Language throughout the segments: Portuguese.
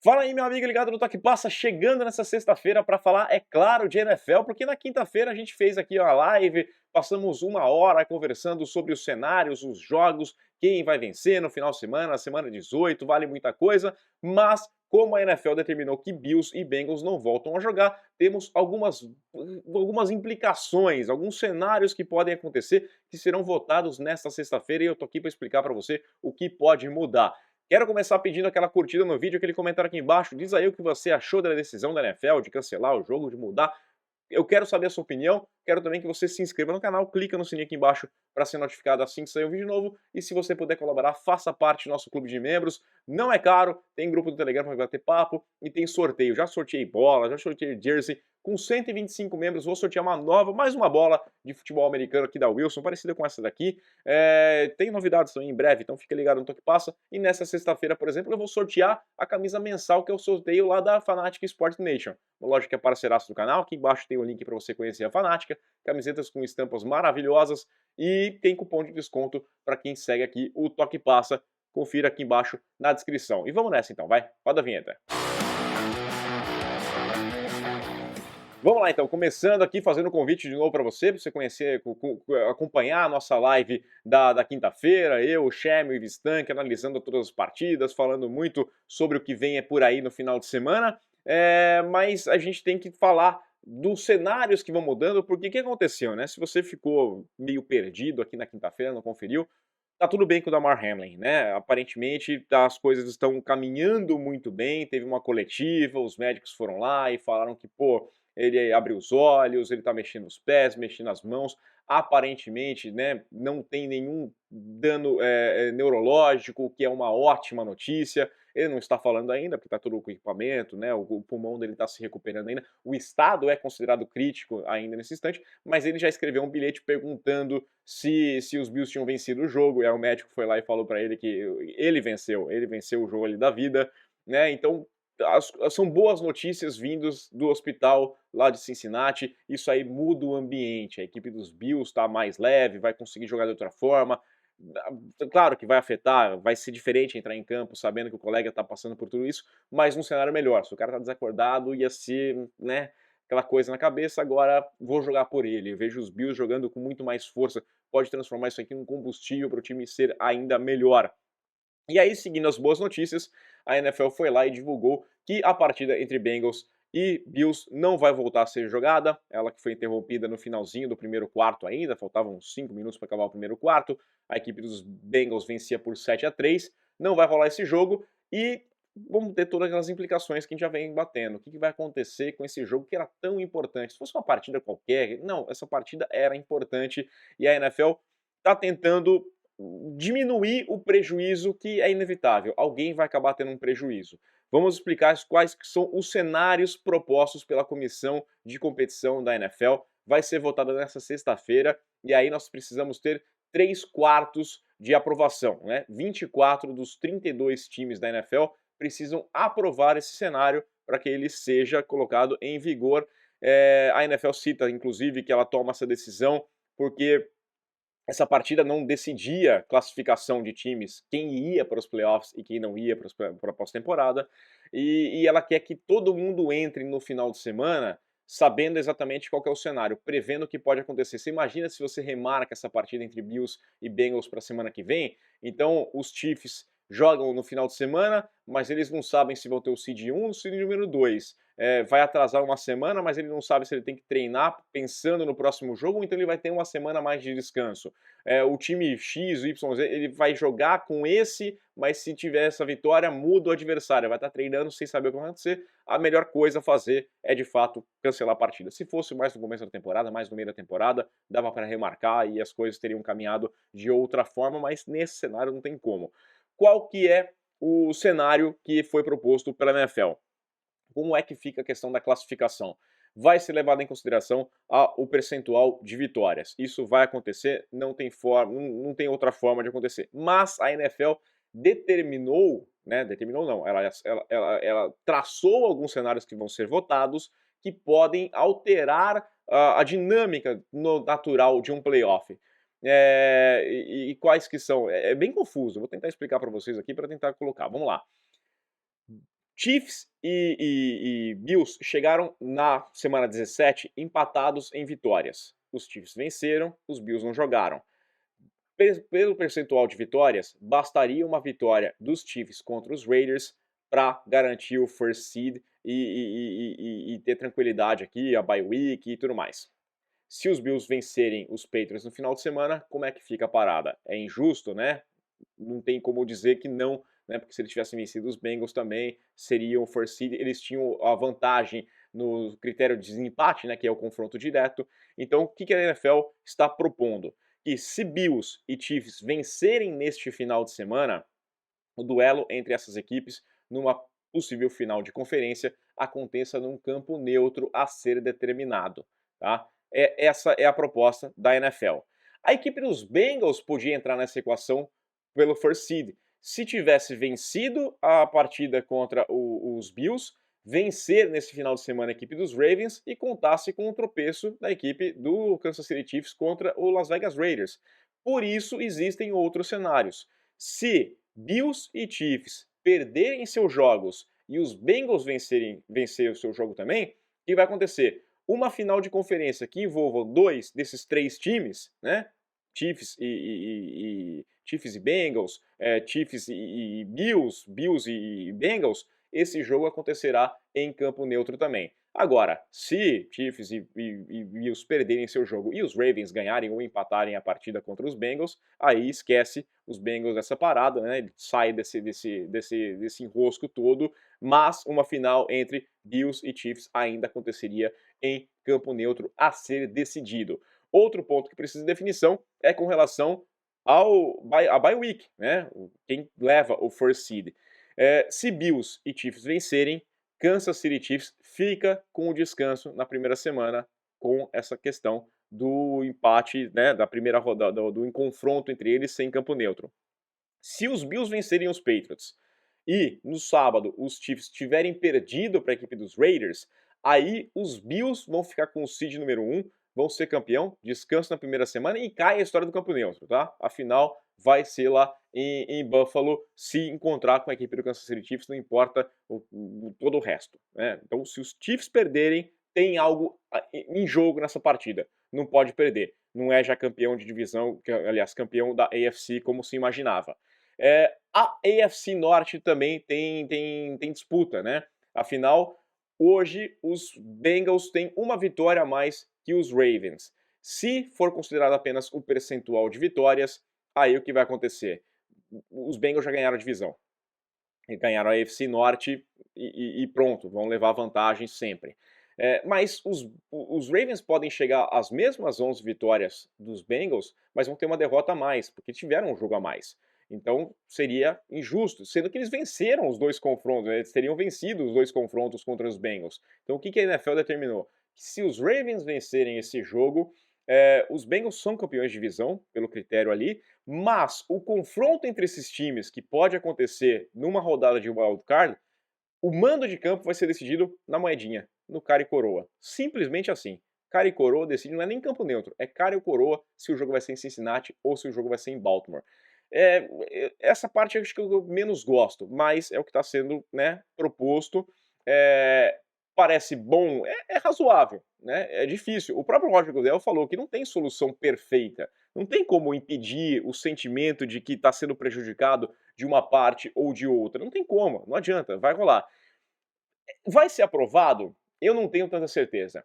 Fala aí, meu amigo ligado no Toque Passa, chegando nessa sexta-feira para falar, é claro, de NFL, porque na quinta-feira a gente fez aqui uma live, passamos uma hora conversando sobre os cenários, os jogos, quem vai vencer no final de semana, na semana 18, vale muita coisa, mas como a NFL determinou que Bills e Bengals não voltam a jogar, temos algumas implicações, alguns cenários que podem acontecer que serão votados nesta sexta-feira e eu tô aqui para explicar para você o que pode mudar. Quero começar pedindo aquela curtida no vídeo, aquele comentário aqui embaixo. Diz aí o que você achou da decisão da NFL de cancelar o jogo, de mudar. Eu quero saber a sua opinião, quero também que você se inscreva no canal, clica no sininho aqui embaixo para ser notificado assim que sair um vídeo novo. E se você puder colaborar, faça parte do nosso clube de membros. Não é caro, tem grupo do Telegram para bater papo e tem sorteio. Já sorteei bola, já sorteei jersey. Com 125 membros, vou sortear mais uma bola de futebol americano aqui da Wilson, parecida com essa daqui. Tem novidades também em breve, então fica ligado no Toque Passa. E nessa sexta-feira, por exemplo, eu vou sortear a camisa mensal que eu sorteio lá da Fanatic Sport Nation, uma loja que é parceiraço do canal. Aqui embaixo tem o link para você conhecer a Fanática, camisetas com estampas maravilhosas e tem cupom de desconto para quem segue aqui o Toque Passa. Confira aqui embaixo na descrição. E vamos nessa então, vai? Roda a vinheta. Vamos lá então, começando aqui, fazendo um convite de novo para você conhecer, acompanhar a nossa live da quinta-feira, eu, o Shem e o Ivistank, analisando todas as partidas, falando muito sobre o que vem por aí no final de semana, mas a gente tem que falar dos cenários que vão mudando, porque o que aconteceu, né? Se você ficou meio perdido aqui na quinta-feira, não conferiu, tá tudo bem com o Damar Hamlin, né? Aparentemente as coisas estão caminhando muito bem. Teve uma coletiva, os médicos foram lá e falaram que, pô, ele abriu os olhos, ele tá mexendo os pés, mexendo as mãos. Aparentemente, né, não tem nenhum dano neurológico, o que é uma ótima notícia. Ele não está falando ainda, porque tá tudo com equipamento, né? O pulmão dele está se recuperando ainda. O estado é considerado crítico ainda nesse instante, mas ele já escreveu um bilhete perguntando se os Bills tinham vencido o jogo, e aí o médico foi lá e falou para ele que ele venceu o jogo ali da vida, né? Então são boas notícias vindas do hospital lá de Cincinnati. Isso aí muda o ambiente. A equipe dos Bills está mais leve, vai conseguir jogar de outra forma. Claro que vai afetar, vai ser diferente entrar em campo sabendo que o colega está passando por tudo isso, mas num cenário melhor. Se o cara está desacordado, ia ser, né, aquela coisa na cabeça. Agora vou jogar por ele. Eu vejo os Bills jogando com muito mais força. Pode transformar isso aqui em um combustível para o time ser ainda melhor. E aí, seguindo as boas notícias, a NFL foi lá e divulgou que a partida entre Bengals e Bills não vai voltar a ser jogada. Ela que foi interrompida no finalzinho do primeiro quarto ainda, faltavam uns 5 minutos para acabar o primeiro quarto. A equipe dos Bengals vencia por 7-3. Não vai rolar esse jogo e vamos ter todas aquelas implicações que a gente já vem batendo. O que vai acontecer com esse jogo que era tão importante? Se fosse uma partida qualquer, não, essa partida era importante e a NFL está tentando diminuir o prejuízo que é inevitável. Alguém vai acabar tendo um prejuízo. Vamos explicar quais são os cenários propostos pela comissão de competição da NFL. Vai ser votada nessa sexta-feira e aí nós precisamos ter 3/4 de aprovação, né? 24 dos 32 times da NFL precisam aprovar esse cenário para que ele seja colocado em vigor. A NFL cita, inclusive, que ela toma essa decisão porque essa partida não decidia classificação de times, quem ia para os playoffs e quem não ia para a pós-temporada, e ela quer que todo mundo entre no final de semana sabendo exatamente qual que é o cenário, prevendo o que pode acontecer. Você imagina se você remarca essa partida entre Bills e Bengals para a semana que vem? Então os Chiefs jogam no final de semana, mas eles não sabem se vão ter o seed 1 ou o seed número 2. Vai atrasar uma semana, mas ele não sabe se ele tem que treinar pensando no próximo jogo, ou então ele vai ter uma semana mais de descanso. O time X, Y, Z, ele vai jogar com esse, mas se tiver essa vitória, muda o adversário, vai estar treinando sem saber o que vai acontecer. A melhor coisa a fazer é, de fato, cancelar a partida. Se fosse mais no começo da temporada, mais no meio da temporada, dava para remarcar e as coisas teriam caminhado de outra forma, mas nesse cenário não tem como. Qual que é o cenário que foi proposto pela NFL? Como é que fica a questão da classificação? Vai ser levado em consideração o percentual de vitórias. Isso vai acontecer, não tem forma, não tem outra forma de acontecer. Mas a NFL determinou, né? Determinou não, ela traçou alguns cenários que vão ser votados que podem alterar a dinâmica natural de um playoff. E quais que são? É bem confuso. Vou tentar explicar para vocês aqui para tentar colocar. Vamos lá. Chiefs e Bills chegaram na semana 17 empatados em vitórias. Os Chiefs venceram, os Bills não jogaram. Pelo percentual de vitórias, bastaria uma vitória dos Chiefs contra os Raiders para garantir o first seed e ter tranquilidade aqui, a bye week e tudo mais. Se os Bills vencerem os Patriots no final de semana, como é que fica a parada? É injusto, né? Não tem como dizer que não, né? Porque se eles tivessem vencido os Bengals também, seriam first seed, eles tinham a vantagem no critério de desempate, né? Que é o confronto direto. Então, o que a NFL está propondo? Que se Bills e Chiefs vencerem neste final de semana, o duelo entre essas equipes, numa possível final de conferência, aconteça num campo neutro a ser determinado. Tá? Essa é a proposta da NFL. A equipe dos Bengals podia entrar nessa equação pelo first seed. Se tivesse vencido a partida contra os Bills, vencer nesse final de semana a equipe dos Ravens e contasse com o tropeço da equipe do Kansas City Chiefs contra o Las Vegas Raiders. Por isso, existem outros cenários. Se Bills e Chiefs perderem seus jogos e os Bengals vencerem o seu jogo também, o que vai acontecer? Uma final de conferência que envolva dois desses três times, né? Chiefs e Bengals, Chiefs e Bills, Bills e Bengals, esse jogo acontecerá em campo neutro também. Agora, se Chiefs e Bills perderem seu jogo e os Ravens ganharem ou empatarem a partida contra os Bengals, aí esquece os Bengals dessa parada, né? Sai desse enrosco todo, mas uma final entre Bills e Chiefs ainda aconteceria em campo neutro a ser decidido. Outro ponto que precisa de definição é com relação à bye week, né? Quem leva o first seed. Se Bills e Chiefs vencerem, Kansas City Chiefs fica com o descanso na primeira semana com essa questão do empate, né, da primeira rodada, do confronto entre eles sem campo neutro. Se os Bills vencerem os Patriots e no sábado os Chiefs tiverem perdido para a equipe dos Raiders, aí os Bills vão ficar com o seed número 1, vão ser campeão, descanso na primeira semana e cai a história do campo neutro, tá? Afinal, vai ser lá em Buffalo se encontrar com a equipe do Kansas City Chiefs, não importa todo o resto, né? Então, se os Chiefs perderem, tem algo em jogo nessa partida. Não pode perder. Não é já campeão de divisão, aliás, campeão da AFC como se imaginava. A AFC Norte também tem disputa, né? Afinal, hoje os Bengals têm uma vitória a mais que os Ravens. Se for considerado apenas o percentual de vitórias, aí o que vai acontecer? Os Bengals já ganharam a divisão. E ganharam a AFC Norte e pronto, vão levar vantagem sempre. Mas os Ravens podem chegar às mesmas 11 vitórias dos Bengals, mas vão ter uma derrota a mais, porque tiveram um jogo a mais. Então seria injusto, sendo que eles venceram os dois confrontos, né? Eles teriam vencido os dois confrontos contra os Bengals. Então o que a NFL determinou? Que se os Ravens vencerem esse jogo, os Bengals são campeões de divisão, pelo critério ali, mas o confronto entre esses times, que pode acontecer numa rodada de wild card, o mando de campo vai ser decidido na moedinha, no cara e coroa. Simplesmente assim. Cara e coroa decide, não é nem campo neutro, é cara e coroa se o jogo vai ser em Cincinnati ou se o jogo vai ser em Baltimore. Essa parte eu acho que eu menos gosto, mas é o que está sendo, né, proposto. Parece bom, é razoável, né? É difícil. O próprio Roger Goodell falou que não tem solução perfeita. Não tem como impedir o sentimento de que está sendo prejudicado de uma parte ou de outra. Não tem como, não adianta, vai rolar. Vai ser aprovado? Eu não tenho tanta certeza.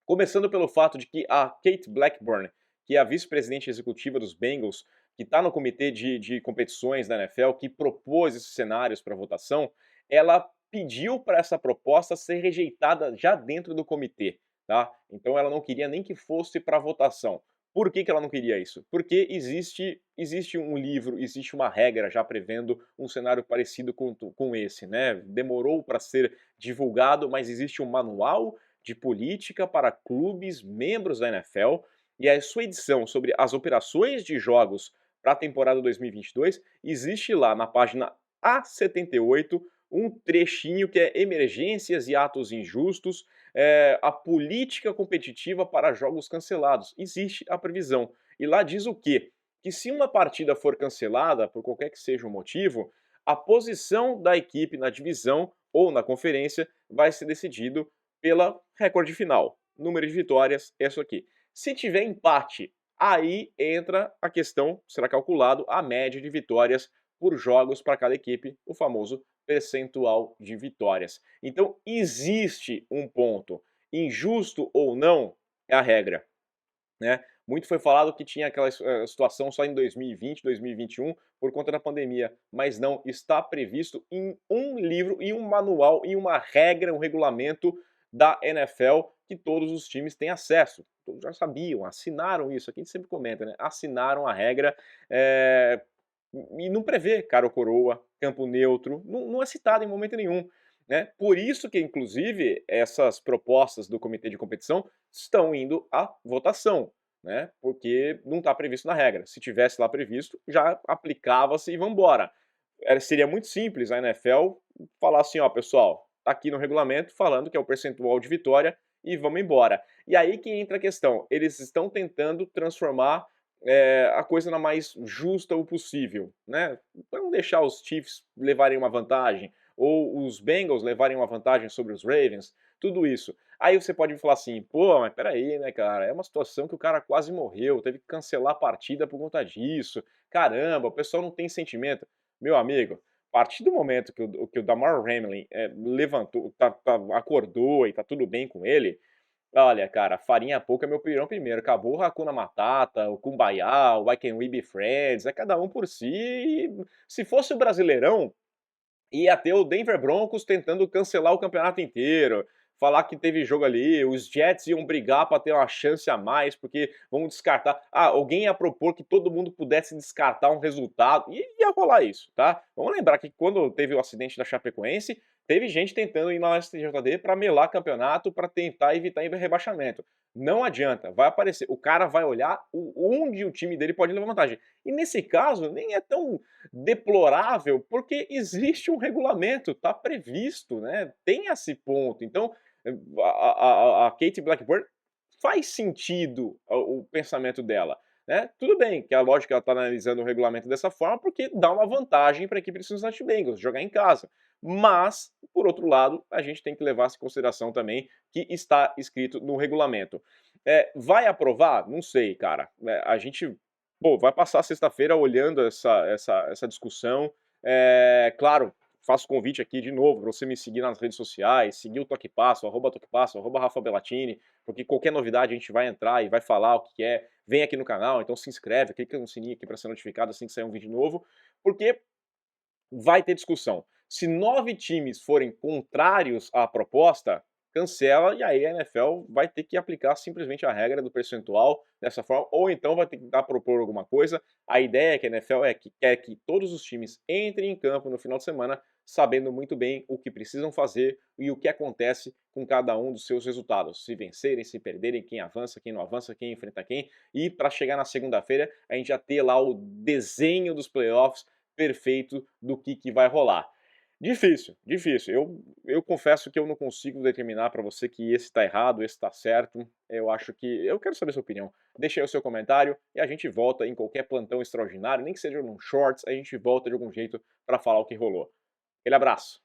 Começando pelo fato de que a Kate Blackburn, que é a vice-presidente executiva dos Bengals, que está no comitê de competições da NFL, que propôs esses cenários para votação, ela pediu para essa proposta ser rejeitada já dentro do comitê, tá? Então ela não queria nem que fosse para votação. Por que ela não queria isso? Porque existe um livro, existe uma regra já prevendo um cenário parecido com esse, né? Demorou para ser divulgado, mas existe um manual de política para clubes membros da NFL e a sua edição sobre as operações de jogos para a temporada 2022 existe lá na página A78 um trechinho que é emergências e atos injustos, a política competitiva para jogos cancelados. Existe a previsão. E lá diz o quê? Que se uma partida for cancelada, por qualquer que seja o motivo, a posição da equipe na divisão ou na conferência, vai ser decidido pela recorde final. Número de vitórias, é isso aqui. Se tiver empate, aí entra a questão, será calculado a média de vitórias por jogos para cada equipe, o famoso percentual de vitórias. Então, existe um ponto. Injusto ou não, é a regra, né? Muito foi falado que tinha aquela situação só em 2020, 2021, por conta da pandemia, mas não, está previsto em um livro, em um manual, em uma regra, um regulamento da NFL que todos os times têm acesso. Todos já sabiam, assinaram isso, aqui a gente sempre comenta, né? Assinaram a regra, é, e não prevê cara ou coroa, campo neutro, não é citado em momento nenhum. Né? Por isso que, inclusive, essas propostas do comitê de competição estão indo à votação, né? Porque não está previsto na regra. Se tivesse lá previsto, já aplicava-se e vamos embora. Seria muito simples a NFL falar assim, ó, pessoal, tá aqui no regulamento falando que é o percentual de vitória e vamos embora. E aí que entra a questão, eles estão tentando transformar a coisa na mais justa o possível, né? Para não deixar os Chiefs levarem uma vantagem, ou os Bengals levarem uma vantagem sobre os Ravens, tudo isso. Aí você pode falar assim, pô, mas peraí, né, cara, é uma situação que o cara quase morreu, teve que cancelar a partida por conta disso, caramba, o pessoal não tem sentimento. Meu amigo, a partir do momento que o Damar Hamlin levantou, acordou e tá tudo bem com ele, olha, cara, farinha pouca é meu pirão primeiro. Acabou o Hakuna Matata, o Kumbaya, o Why Can't We Be Friends, é cada um por si. E se fosse o Brasileirão, ia ter o Denver Broncos tentando cancelar o campeonato inteiro, falar que teve jogo ali, os Jets iam brigar para ter uma chance a mais, porque vamos descartar. Ah, alguém ia propor que todo mundo pudesse descartar um resultado, e ia rolar isso, tá? Vamos lembrar que quando teve o acidente da Chapecoense, teve gente tentando ir na STJD para melar campeonato, para tentar evitar rebaixamento. Não adianta, vai aparecer, o cara vai olhar onde o time dele pode levar vantagem. E nesse caso, nem é tão deplorável, porque existe um regulamento, está previsto, né? Tem esse ponto. Então, a Kate Blackburn faz sentido o pensamento dela. Né? Tudo bem que a lógica ela está analisando o regulamento dessa forma porque dá uma vantagem para a equipe de Cincinnati Bengals jogar em casa. Mas, por outro lado, a gente tem que levar em consideração também que está escrito no regulamento. Vai aprovar? Não sei, cara. A gente vai passar sexta-feira olhando essa discussão. Claro, faço convite aqui de novo para você me seguir nas redes sociais, seguir o Toque Passo, arroba Rafa Bellatini, porque qualquer novidade a gente vai entrar e vai falar o que é. Vem aqui no canal, então se inscreve, clica no sininho aqui para ser notificado assim que sair um vídeo novo, porque vai ter discussão. Se 9 times forem contrários à proposta, cancela e aí a NFL vai ter que aplicar simplesmente a regra do percentual dessa forma, ou então vai ter que propor alguma coisa. A ideia é que a NFL quer que todos os times entrem em campo no final de semana sabendo muito bem o que precisam fazer e o que acontece com cada um dos seus resultados. Se vencerem, se perderem, quem avança, quem não avança, quem enfrenta quem. E para chegar na segunda-feira, a gente já ter lá o desenho dos playoffs perfeito do que vai rolar. Difícil, difícil. Eu confesso que eu não consigo determinar para você que esse está errado, esse está certo. Eu acho que. Eu quero saber a sua opinião. Deixa aí o seu comentário e a gente volta em qualquer plantão extraordinário, nem que seja num shorts, a gente volta de algum jeito para falar o que rolou. Aquele abraço.